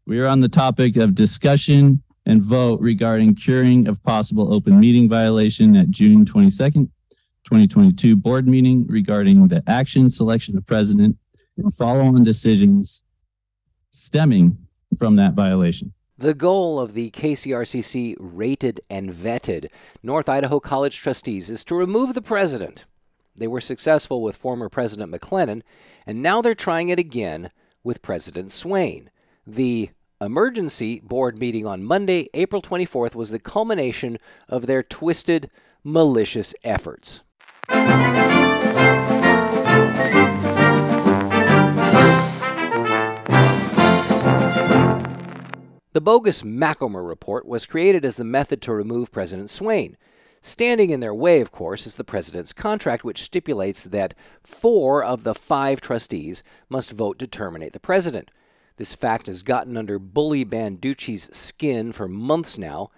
We are on the topic of discussion and vote regarding curing of possible open meeting violation at June 22nd, 2022 board meeting regarding the action, selection of president, and follow-on decisions stemming from that violation. The goal of the KCRCC rated and vetted North Idaho College trustees is to remove the president. They were successful with former President McLennan, and now they're trying it again with President Swain. The emergency board meeting on Monday, April 24th, was the culmination of their twisted, malicious efforts. The bogus Macomber report was created as the method to remove President Swain. Standing in their way, of course, is the president's contract, which stipulates that 4 of the 5 trustees must vote to terminate the president. This fact has gotten under Bully Banducci's skin for months now,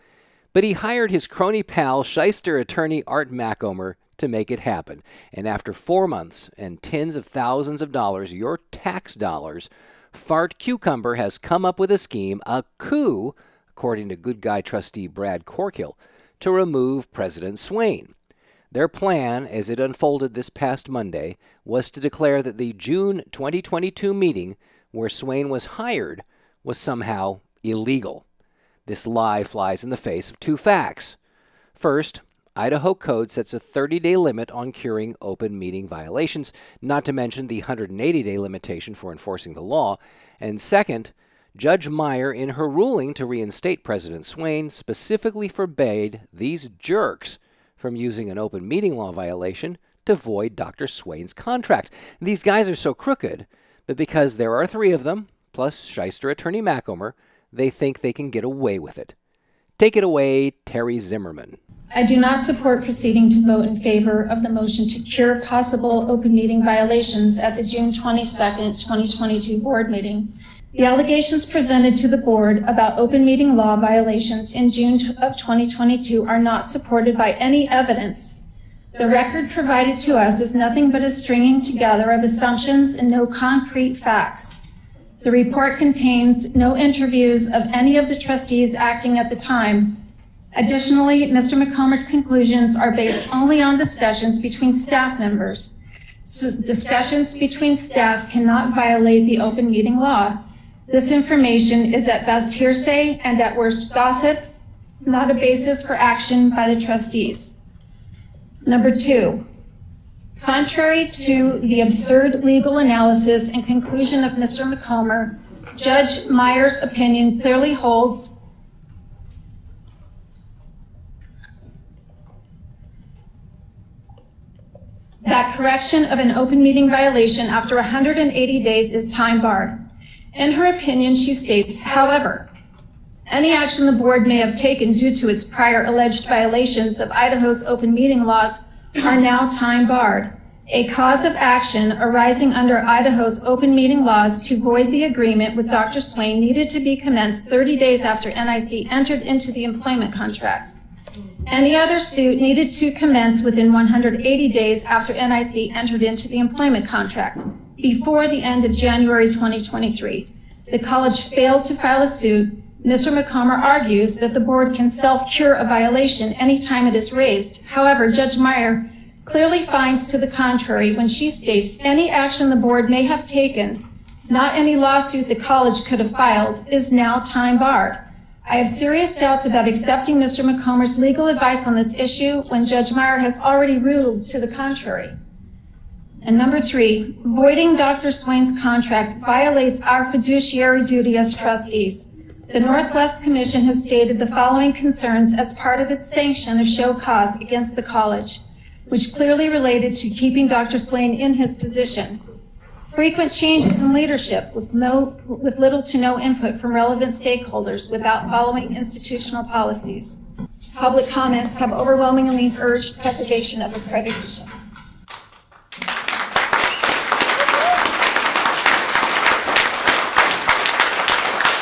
but he hired his crony pal, shyster attorney Art Macomber, to make it happen. And after 4 months and tens of thousands of dollars, your tax dollars, Fart Cucumber has come up with a scheme, a coup, according to good guy trustee Brad Corkill, to remove President Swain. Their plan, as it unfolded this past Monday, was to declare that the June 2022 meeting where Swain was hired was somehow illegal. This lie flies in the face of 2 facts. First, Idaho Code sets a 30-day limit on curing open meeting violations, not to mention the 180-day limitation for enforcing the law. And second, Judge Meyer, in her ruling to reinstate President Swain, specifically forbade these jerks from using an open meeting law violation to void Dr. Swain's contract. These guys are so crooked, but because there are 3 of them, plus shyster attorney Macomber, they think they can get away with it. Take it away, Terry Zimmerman. I do not support proceeding to vote in favor of the motion to cure possible open meeting violations at the June 22nd, 2022 board meeting. The allegations presented to the board about open meeting law violations in June of 2022 are not supported by any evidence. The record provided to us is nothing but a stringing together of assumptions and no concrete facts. The report contains no interviews of any of the trustees acting at the time. Additionally, Mr. Macomber's conclusions are based only on discussions between staff members. So discussions between staff cannot violate the open meeting law. This information is at best hearsay and at worst gossip, not a basis for action by the trustees. Number 2, contrary to the absurd legal analysis and conclusion of Mr. Macomber, Judge Meyer's opinion clearly holds that correction of an open meeting violation after 180 days is time barred. In her opinion, she states, however, any action the board may have taken due to its prior alleged violations of Idaho's open meeting laws are now time barred. A cause of action arising under Idaho's open meeting laws to void the agreement with Dr. Swain needed to be commenced 30 days after NIC entered into the employment contract. Any other suit needed to commence within 180 days after NIC entered into the employment contract, before the end of January 2023. The college failed to file a suit. Mr. Macomber argues that the board can self-cure a violation anytime it is raised. However, Judge Meyer clearly finds to the contrary when she states any action the board may have taken, not any lawsuit the college could have filed, is now time barred. I have serious doubts about accepting Mr. Macomber's legal advice on this issue when Judge Meyer has already ruled to the contrary. And number 3, voiding Dr. Swain's contract violates our fiduciary duty as trustees. The Northwest Commission has stated the following concerns as part of its sanction of show cause against the college, which clearly related to keeping Dr. Swain in his position. Frequent changes in leadership with little to no input from relevant stakeholders without following institutional policies. Public comments have overwhelmingly urged preservation of accreditation.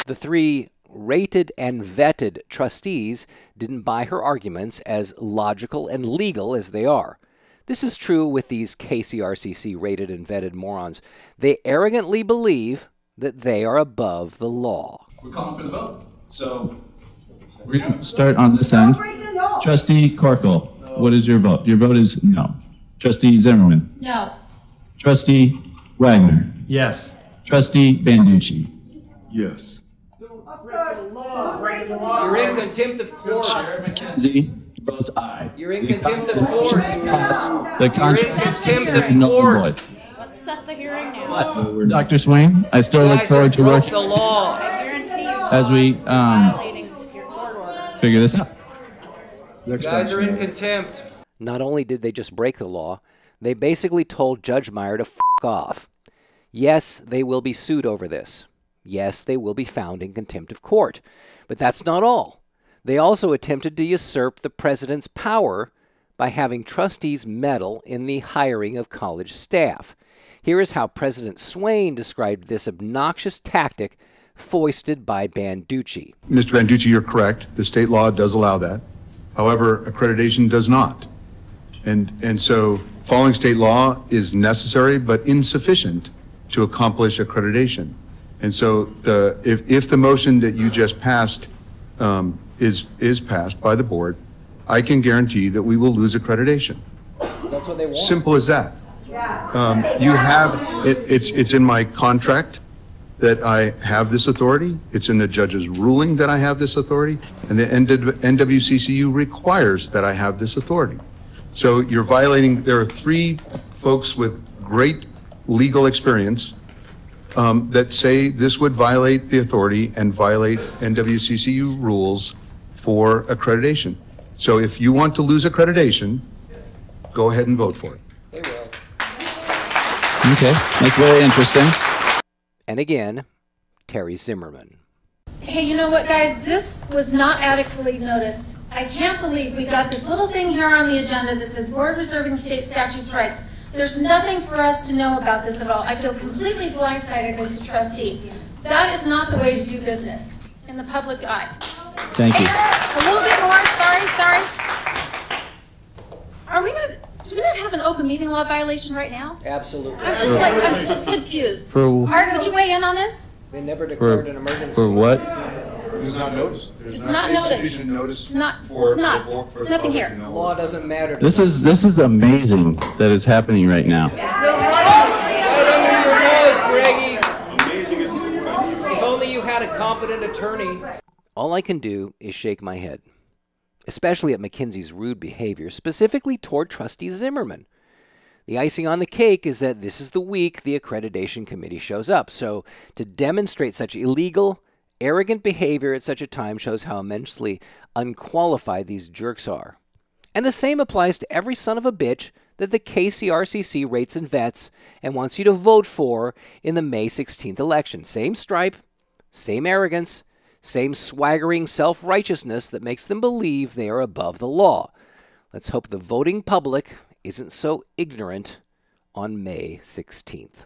The 3 rated and vetted trustees didn't buy her arguments as logical and legal as they are. This is true with these KCRCC rated and vetted morons. They arrogantly believe that they are above the law. We're calling for the vote. So we're going to start on this end. Trustee Corkle, what is your vote? Your vote is no. Trustee Zimmerman. No. Trustee Wagner. Yes. Trustee Banducci. Yes. You're in contempt of court. Chair McKenzie votes aye. You're in contempt of court. The contract is considered null and void. Let's set the hearing now. Dr. Swain, I still look forward to working the law. I guarantee you as we violating your court order. figure this out. You guys are in contempt. Not only did they just break the law, they basically told Judge Meyer to f*** off. Yes, they will be sued over this. Yes, they will be found in contempt of court. But that's not all. They also attempted to usurp the president's power by having trustees meddle in the hiring of college staff. Here is how President Swain described this obnoxious tactic foisted by Banducci. Mr. Banducci, you're correct. The state law does allow that. However, accreditation does not. And so following state law is necessary but insufficient to accomplish accreditation. And so if the motion that you just passed is passed by the board, I can guarantee that we will lose accreditation. That's what they want. Simple as that. You have, it's in my contract that I have this authority. It's in the judge's ruling that I have this authority, and the NWCCU requires that I have this authority. So you're violating, there are 3 folks with great legal experience that say this would violate the authority and violate NWCCU rules for accreditation. So if you want to lose accreditation, go ahead and vote for it. They will. Okay, that's very interesting. And again, Terry Zimmerman. Hey, you know what, guys? This was not adequately noticed. I can't believe we got this little thing here on the agenda that says Board Reserving State Statutes Rights. There's nothing for us to know about this at all. I feel completely blindsided as a trustee. That is not the way to do business in the public eye. Thank you. A little bit more, sorry. Do we not have an open meeting law violation right now? Absolutely. I'm just confused. Art, would you weigh in on this? They never declared an emergency. For what? It's not noticed. It's not noticed. It's nothing here. The law doesn't matter. This is amazing that is happening right now. If only you had a competent attorney. All I can do is shake my head, especially at McKenzie's rude behavior, specifically toward Trustee Zimmerman. The icing on the cake is that this is the week the accreditation committee shows up. So to demonstrate such illegal, arrogant behavior at such a time shows how immensely unqualified these jerks are. And the same applies to every son of a bitch that the KCRCC rates and vets and wants you to vote for in the May 16th election. Same stripe, same arrogance, same swaggering self-righteousness that makes them believe they are above the law. Let's hope the voting public isn't so ignorant on May 16th.